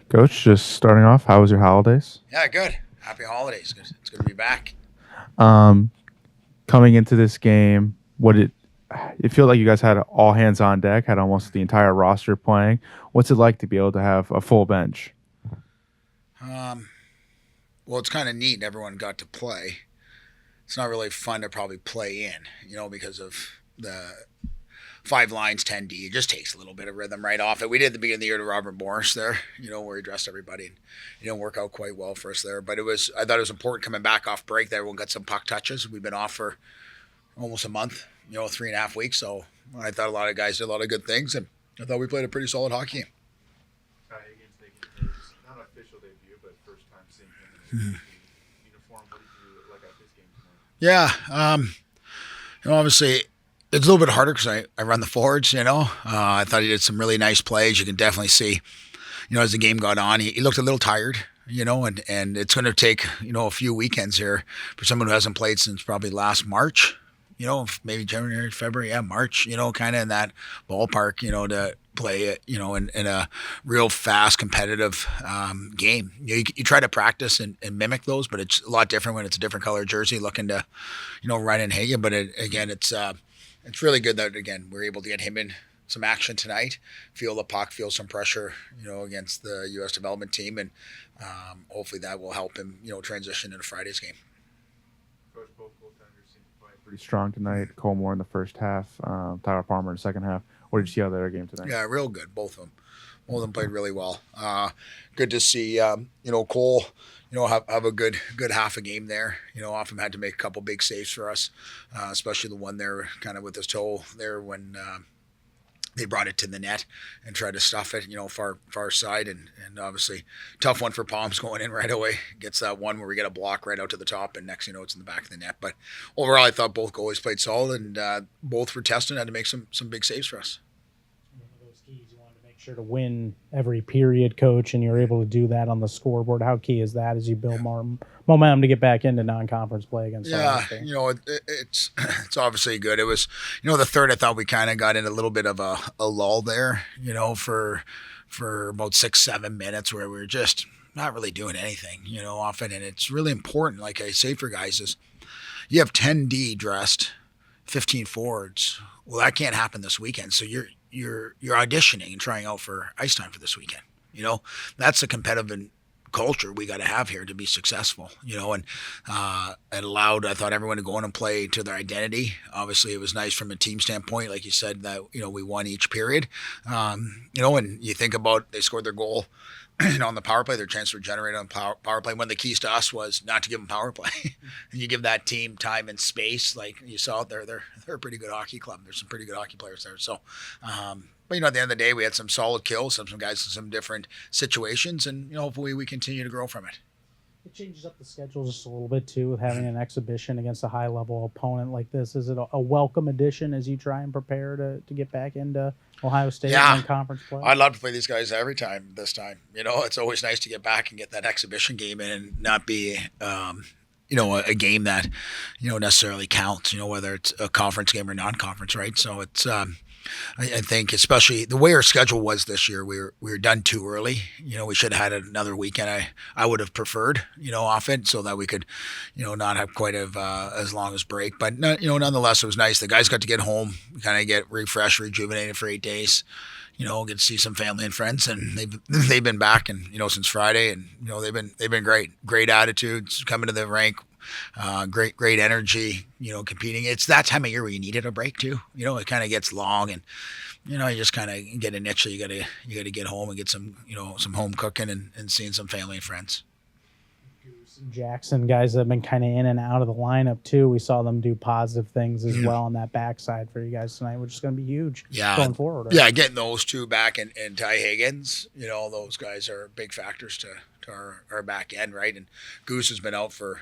Coach, just starting off, how was your holidays? Yeah, good. Happy holidays. It's good to be back. Um, Coming into this game, what it feel like you guys had all hands on deck, had almost the entire roster playing. What's it like to be able to have a full bench? Um, well, it's kind of neat. Everyone got to play. It's not really fun to probably play in, because of the five lines, 10D. It just takes a little bit of rhythm right off it. We did at the beginning of the year to Robert Morris there, where he dressed everybody. And it didn't work out quite well for us there. But I thought it was important coming back off break that everyone got some puck touches. We've been off for almost a month, 3.5 weeks. So I thought a lot of guys did a lot of good things. And I thought we played a pretty solid hockey game. Higgins making his not official debut, but first time seeing him in a uniform. What did you like at this game tonight? Yeah. Obviously, it's a little bit harder because I run the forwards, I thought he did some really nice plays. You can definitely see, as the game got on, he looked a little tired, and it's going to take, a few weekends here for someone who hasn't played since probably last March, maybe January, February, yeah, March, kind of in that ballpark, to play it, in a real fast, competitive game. You try to practice and mimic those, but it's a lot different when it's a different color jersey looking to, run and hit you. But again, it's really good that again we're able to get him in some action tonight, feel the puck, feel some pressure, against the U.S. development team, and hopefully that will help him, transition into Friday's game. Coach, both goaltenders seemed to play pretty strong tonight. Colmore in the first half, Tyler Palmer in the second half. What did you see out of their game tonight? Yeah, real good, both of them. Both of them played really well. Good to see, Cole, have a good half a game there. Off him had to make a couple big saves for us, especially the one there kind of with his toe there when they brought it to the net and tried to stuff it, far side. And obviously tough one for Palms going in right away. Gets that one where we get a block right out to the top and next, it's in the back of the net. But overall, I thought both goalies played solid and both were tested and had to make some big saves for us. One of those keys you wanted to make sure to win every period, coach, and you're able to do that on the scoreboard. How key is that as you build more momentum to get back into non-conference play against? It's obviously good. It was, the third I thought we kind of got in a little bit of a lull there, for about 6-7 minutes where we were just not really doing anything, often. And it's really important, like I say for guys, is you have 10D dressed, 15 forwards. Well, that can't happen this weekend. So you're auditioning and trying out for ice time for this weekend. That's a competitive culture we got to have here to be successful. And it allowed, I thought, everyone to go in and play to their identity. Obviously, it was nice from a team standpoint, like you said, that we won each period. And you think about they scored their goal. On the power play, their chance to generate on power play. One of the keys to us was not to give them power play. And you give that team time and space, like you saw it there. They're a pretty good hockey club. There's some pretty good hockey players there. So, but at the end of the day, we had some solid kills, some guys in some different situations, and hopefully we continue to grow from it. It changes up the schedule just a little bit too with having an exhibition against a high-level opponent like this. Is it a welcome addition as you try and prepare to get back into Ohio State and conference play? I'd love to play these guys every time this time. It's always nice to get back and get that exhibition game in and not be a game that, necessarily counts, whether it's a conference game or non-conference, right? So it's, I think especially the way our schedule was this year, we were done too early. We should have had another weekend. I would have preferred, off it so that we could, not have quite as long as break. But, nonetheless, it was nice. The guys got to get home, kind of get refreshed, rejuvenated for 8 days. Get to see some family and friends, and they've been back and since Friday, and they've been great attitudes coming to the rank, great energy, competing. It's that time of year where you needed a break too. It kind of gets long, and you just kind of get an itch. So you gotta get home and get some some home cooking and seeing some family and friends. Jackson guys that have been kind of in and out of the lineup too. We saw them do positive things as well on that backside for you guys tonight, which is going to be huge going forward. Right? Yeah, getting those two back and Ty Higgins, those guys are big factors to our back end, right? And Goose has been out for,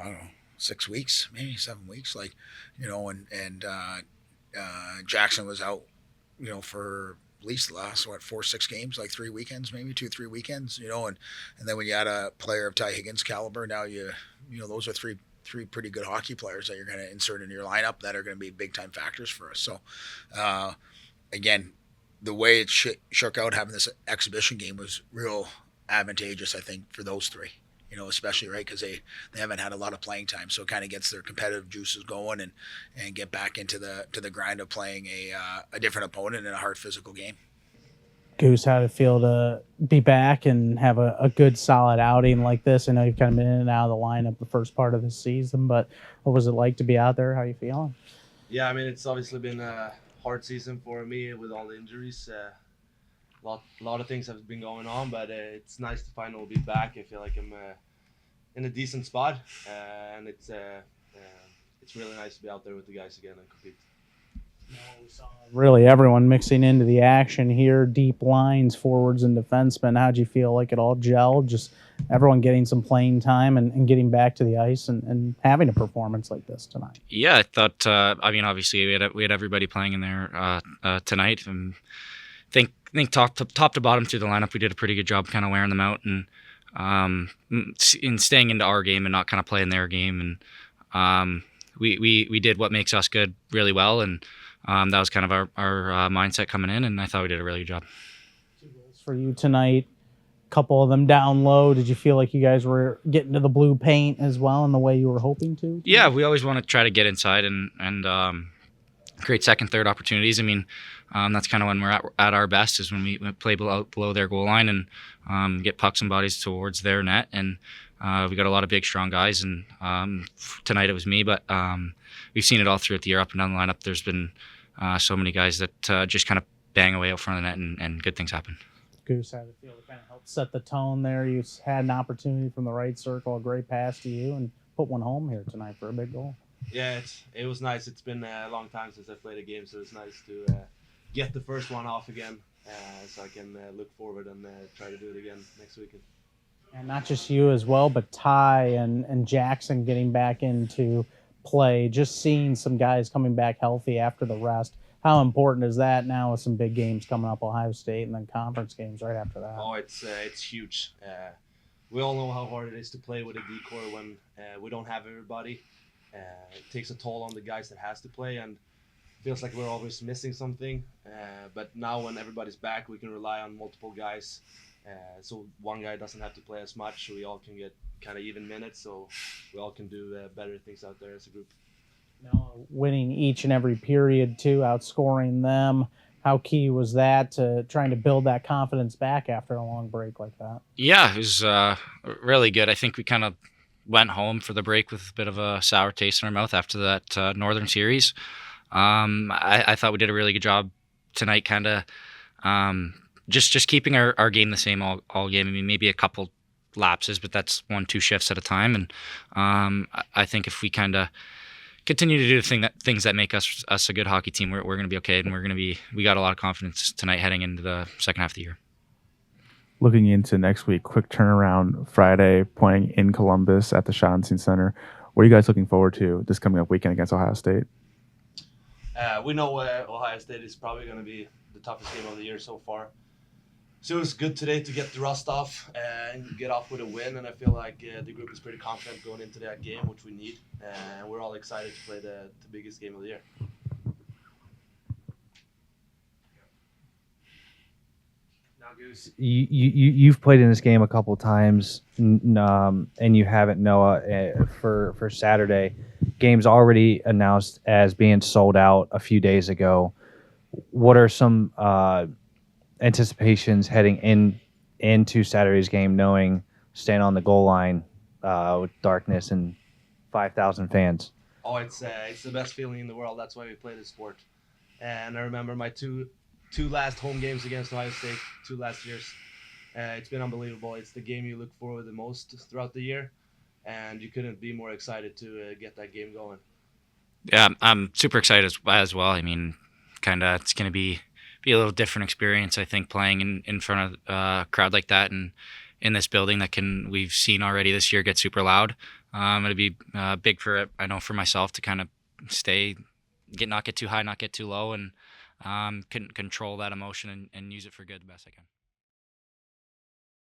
I don't know, 6 weeks, maybe 7 weeks, and Jackson was out, for at least the last 4-6 games, like 3 weekends, maybe 2-3 weekends, and then when you add a player of Ty Higgins caliber, now those are three pretty good hockey players that you're going to insert in your lineup that are going to be big time factors for us. So again, the way it shook out having this exhibition game was real advantageous, I think, for those three. Especially right because they haven't had a lot of playing time, so it kind of gets their competitive juices going and get back into the grind of playing a different opponent in a hard physical game. Goose, how did it feel to be back and have a good solid outing like this? I know you've kind of been in and out of the lineup the first part of the season, but what was it like to be out there? How are you feeling? Yeah, I mean, it's obviously been a hard season for me with all the injuries. A lot of things have been going on, but it's nice to finally be back. I feel like I'm in a decent spot, and it's really nice to be out there with the guys again and compete. We saw really everyone mixing into the action here, deep lines, forwards, and defensemen. How'd you feel like it all gelled? Just everyone getting some playing time and getting back to the ice and having a performance like this tonight. Yeah, I thought. Obviously we had everybody playing in there tonight, and think top to bottom through the lineup, we did a pretty good job kind of wearing them out and in staying into our game and not kind of playing their game. And we did what makes us good really well, and that was kind of our mindset coming in, and I thought we did a really good job. 2 goals for you tonight, a couple of them down low. Did you feel like you guys were getting to the blue paint as well in the way you were hoping to? Yeah, we always want to try to get inside and create second, third opportunities. I mean, that's kind of when we're at our best, is when we play below their goal line and get pucks and bodies towards their net. And we got a lot of big, strong guys. And tonight it was me, but we've seen it all throughout the year, up and down the lineup. There's been so many guys that just kind of bang away out front of the net, and good things happen. Goose, how did it feel to kind of help set the tone there? You had an opportunity from the right circle, a great pass to you, and put one home here tonight for a big goal. Yeah, it was nice. It's been a long time since I played a game, so it's nice to get the first one off again, so I can look forward and try to do it again next weekend. And not just you as well, but Ty and Jackson getting back into play, just seeing some guys coming back healthy after the rest. How important is that now with some big games coming up, Ohio State, and then conference games right after that? Oh, it's huge. We all know how hard it is to play with a decor when we don't have everybody. It takes a toll on the guys that has to play, and feels like we're always missing something. But now when everybody's back, we can rely on multiple guys. So one guy doesn't have to play as much. We all can get kind of even minutes, so we all can do better things out there as a group. Now, winning each and every period too, outscoring them. How key was that to trying to build that confidence back after a long break like that? Yeah, it was really good. I think we kind of went home for the break with a bit of a sour taste in our mouth after that Northern series. I thought we did a really good job tonight, kind of just keeping our game the same all game. I mean, maybe a couple lapses, but that's 1-2 shifts at a time. And I think if we kind of continue to do things that make us a good hockey team, we're going to be okay, and we got a lot of confidence tonight heading into the second half of the year. Looking into next week, quick turnaround Friday, playing in Columbus at the Schottenstein Center. What are you guys looking forward to this coming up weekend against Ohio State? We know Ohio State is probably going to be the toughest game of the year so far. So it was good today to get the rust off and get off with a win, and I feel like the group is pretty confident going into that game, which we need, and we're all excited to play the biggest game of the year. Now, Goose, you've played in this game a couple times, and you haven't, Noah, for Saturday. Game's already announced as being sold out a few days ago. What are some anticipations heading into Saturday's game, knowing staying on the goal line with darkness and 5,000 fans? Oh, it's the best feeling in the world. That's why we play this sport. And I remember my two last home games against Ohio State, 2 last years. It's been unbelievable. It's the game you look forward the most throughout the year, and you couldn't be more excited to get that game going. Yeah, I'm super excited as well. I mean, kind of it's going to be a little different experience, I think, playing in front of a crowd like that and in this building that we've seen already this year get super loud. It'll be big for myself to kind of not get too high, not get too low, and control that emotion and use it for good the best I can.